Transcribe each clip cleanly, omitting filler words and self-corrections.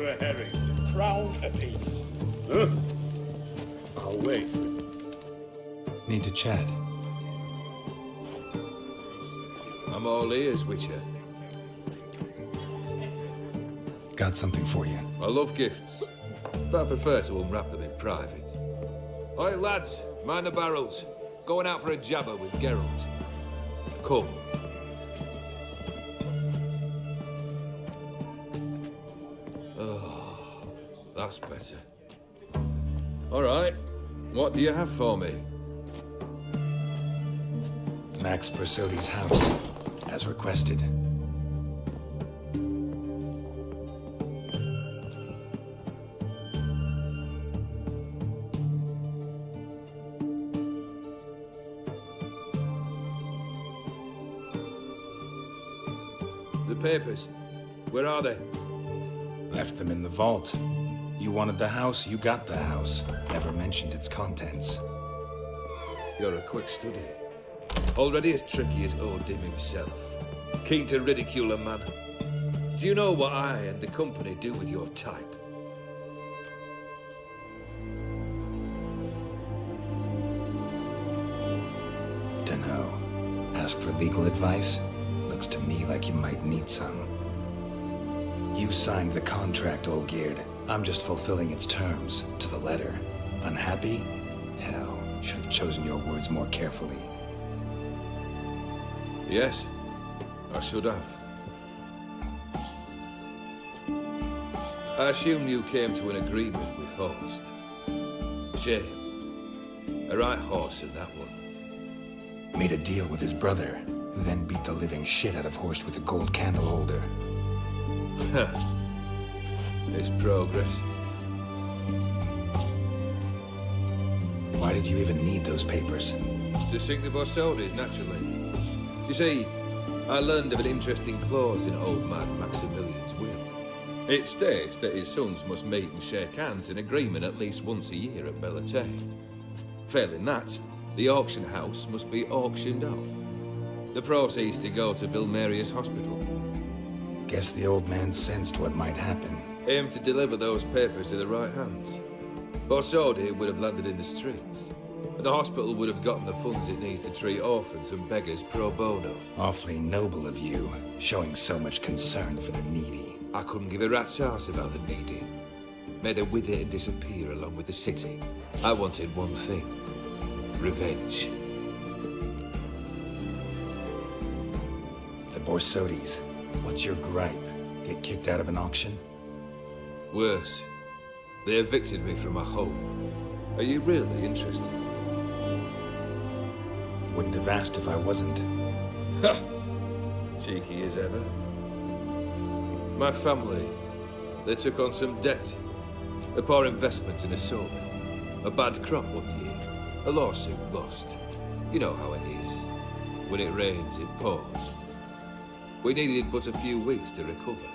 for a herring. Crown apiece. Huh? I'll wait for it. Need to chat. I'm all ears, Witcher. Got something for you. I love gifts, but I prefer to unwrap them in private. Oi, lads, mind the barrels. Going out for a jabber with Geralt. Come. Oh, that's better. All right, what do you have for me? Max Borsodi's house, as requested. The papers, where are they? Left them in the vault. You wanted the house, you got the house. Never mentioned its contents. You're a quick study. Already as tricky as Odin himself. Keen to ridicule a man. Do you know what I and the company do with your type? Dunno. Ask for legal advice? Looks to me like you might need some. You signed the contract, Olgierd. I'm just fulfilling its terms, to the letter. Unhappy? Hell, should have chosen your words more carefully. Yes, I should have. I assume you came to an agreement with Horst. Shame. A right horse in that one. Made a deal with his brother, who then beat the living shit out of Horst with a gold candle holder. It's progress. Why did you even need those papers? To sink the Borsodis, naturally. You see, I learned of an interesting clause in old man Maximilian's will. It states that his sons must meet and shake hands in agreement at least once a year at Bellatane. Failing that, the auction house must be auctioned off. The proceeds to go to Vilmerius Hospital. Guess the old man sensed what might happen. Aim to deliver those papers to the right hands. Borsodi would have landed in the streets. And the hospital would have gotten the funds it needs to treat orphans and beggars pro bono. Awfully noble of you, showing so much concern for the needy. I couldn't give a rat's ass about the needy. May they wither and disappear along with the city. I wanted one thing. Revenge. The Borsodis. What's your gripe? Get kicked out of an auction? Worse. They evicted me from my home. Are you really interested? Wouldn't have asked if I wasn't. Ha! Cheeky as ever. My family, they took on some debt. A poor investment in a sawmill. A bad crop one year. A lawsuit lost. You know how it is. When it rains, it pours. We needed but a few weeks to recover.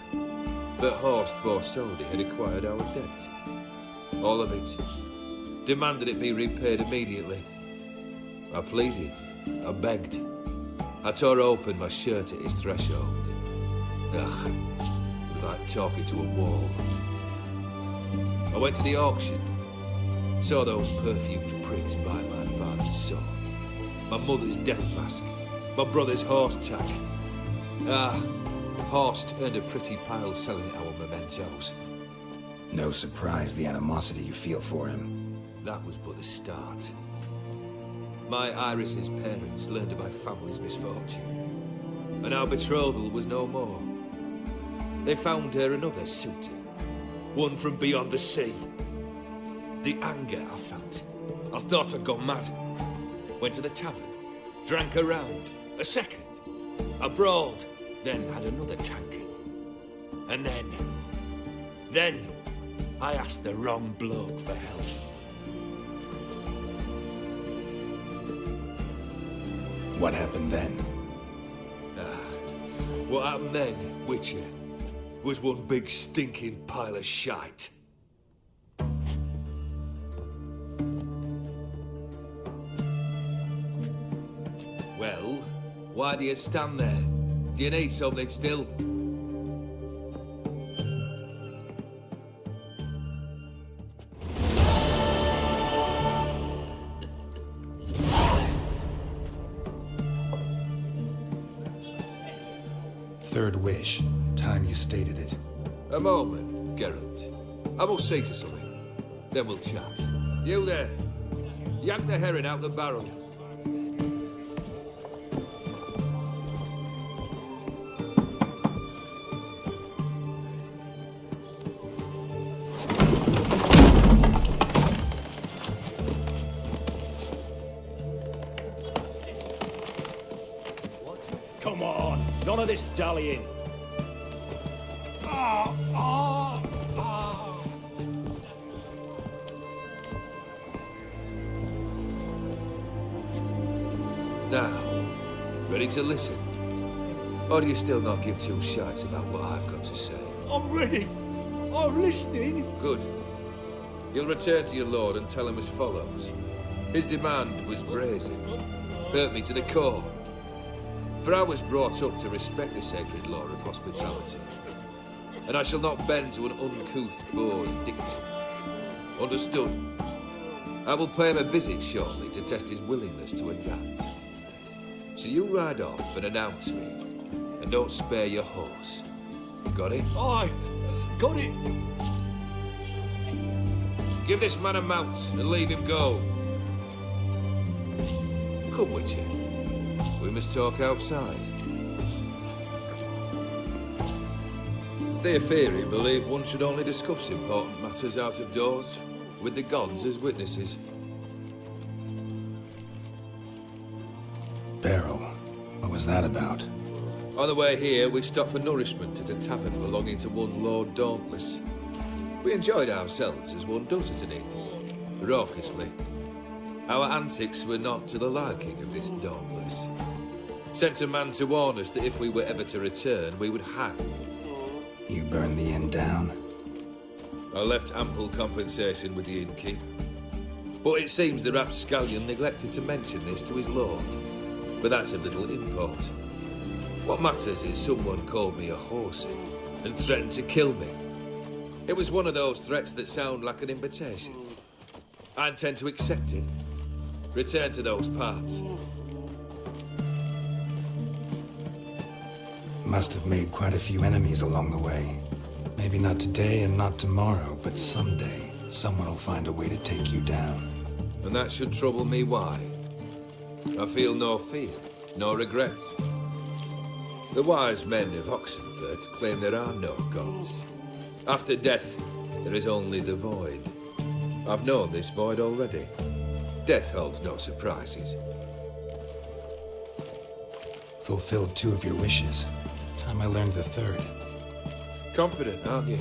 But Horst Borsodi had acquired our debt. All of it. Demanded it be repaid immediately. I pleaded. I begged. I tore open my shirt at his threshold. Ugh. It was like talking to a wall. I went to the auction. Saw those perfumed prigs buy my father's sword. My mother's death mask. My brother's horse tack. Horst earned a pretty pile selling our mementos. No surprise the animosity you feel for him. That was but the start. My Iris's parents learned of my family's misfortune, and our betrothal was no more. They found her another suitor, one from beyond the sea. The anger I felt, I thought I'd gone mad. Went to the tavern, drank a round, a second. I brawled, then had another tankard. And then, I asked the wrong bloke for help. What happened then? What happened then, Witcher, was one big stinking pile of shite. Well, why do you stand there? Do you need something still? Third wish. Time you stated it. A moment, Geralt. I must say to something. Then we'll chat. You there. Yank the herring out the barrel. Come on, none of this dallying. Now, ready to listen? Or do you still not give two shites about what I've got to say? I'm ready. I'm listening. Good. You'll return to your lord and tell him as follows. His demand was brazen. Hurt me to the core. For I was brought up to respect the sacred law of hospitality. And I shall not bend to an uncouth boor's dictum. Understood? I will pay him a visit shortly to test his willingness to adapt. So you ride off and announce me, and don't spare your horse. Got it? Aye, got it. Give this man a mount and leave him go. Come with you. We must talk outside. The Theory believe one should only discuss important matters out of doors, with the gods as witnesses. Barrel. What was that about? On the way here, we stopped for nourishment at a tavern belonging to one Lord Dauntless. We enjoyed ourselves as one does at an inn, raucously. Our antics were not to the liking of this Dauntless. Sent a man to warn us that if we were ever to return, we would hang. You burned the inn down? I left ample compensation with the innkeep. But it seems the rapscallion neglected to mention this to his lord. But that's of little import. What matters is someone called me a horsey and threatened to kill me. It was one of those threats that sound like an invitation. I intend to accept it. Return to those parts. Must have made quite a few enemies along the way. Maybe not today and not tomorrow, but someday, someone will find a way to take you down. And that should trouble me why? I feel no fear, no regret. The wise men of Oxenfurt claim there are no gods. After death, there is only the void. I've known this void already. Death holds no surprises. Fulfilled 2 of your wishes. Time I learned the 3rd. Confident, aren't you?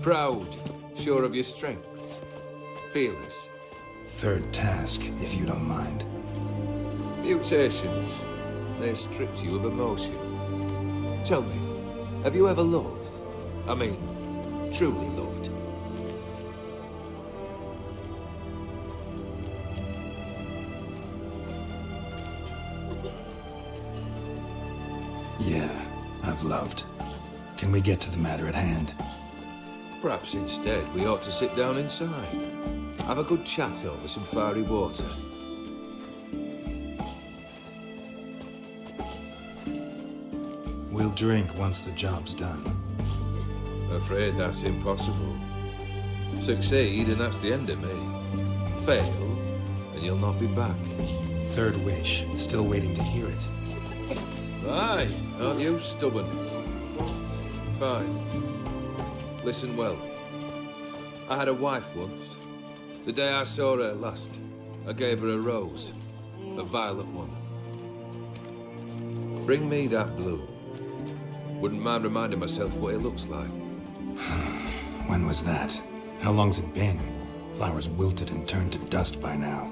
Proud, sure of your strengths. Fearless. 3rd task, if you don't mind. Mutations. They stripped you of emotion. Tell me, have you ever loved? I mean, truly loved? Yeah, I've loved. Can we get to the matter at hand? Perhaps instead we ought to sit down inside. Have a good chat over some fiery water. We'll drink once the job's done. Afraid that's impossible. Succeed and that's the end of me. Fail and you'll not be back. 3rd wish. Still waiting to hear it. Aye, aren't you stubborn? Fine. Listen well. I had a wife once. The day I saw her last, I gave her a rose. A violet one. Bring me that blue. Wouldn't mind reminding myself what it looks like. When was that? How long's it been? Flowers wilted and turned to dust by now.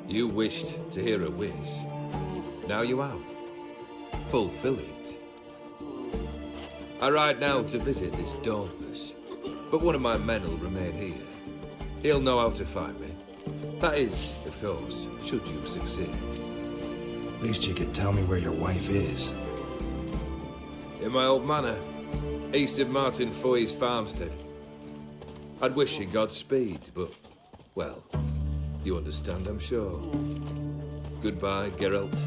You wished to hear a wish. Now you have. Fulfill it. I ride now to visit this Dauntless, but one of my men will remain here. He'll know how to find me. That is, of course, should you succeed. At least you could tell me where your wife is. In my old manor, east of Martin Foy's farmstead. I'd wish you Godspeed, but, well, you understand, I'm sure. Goodbye, Geralt.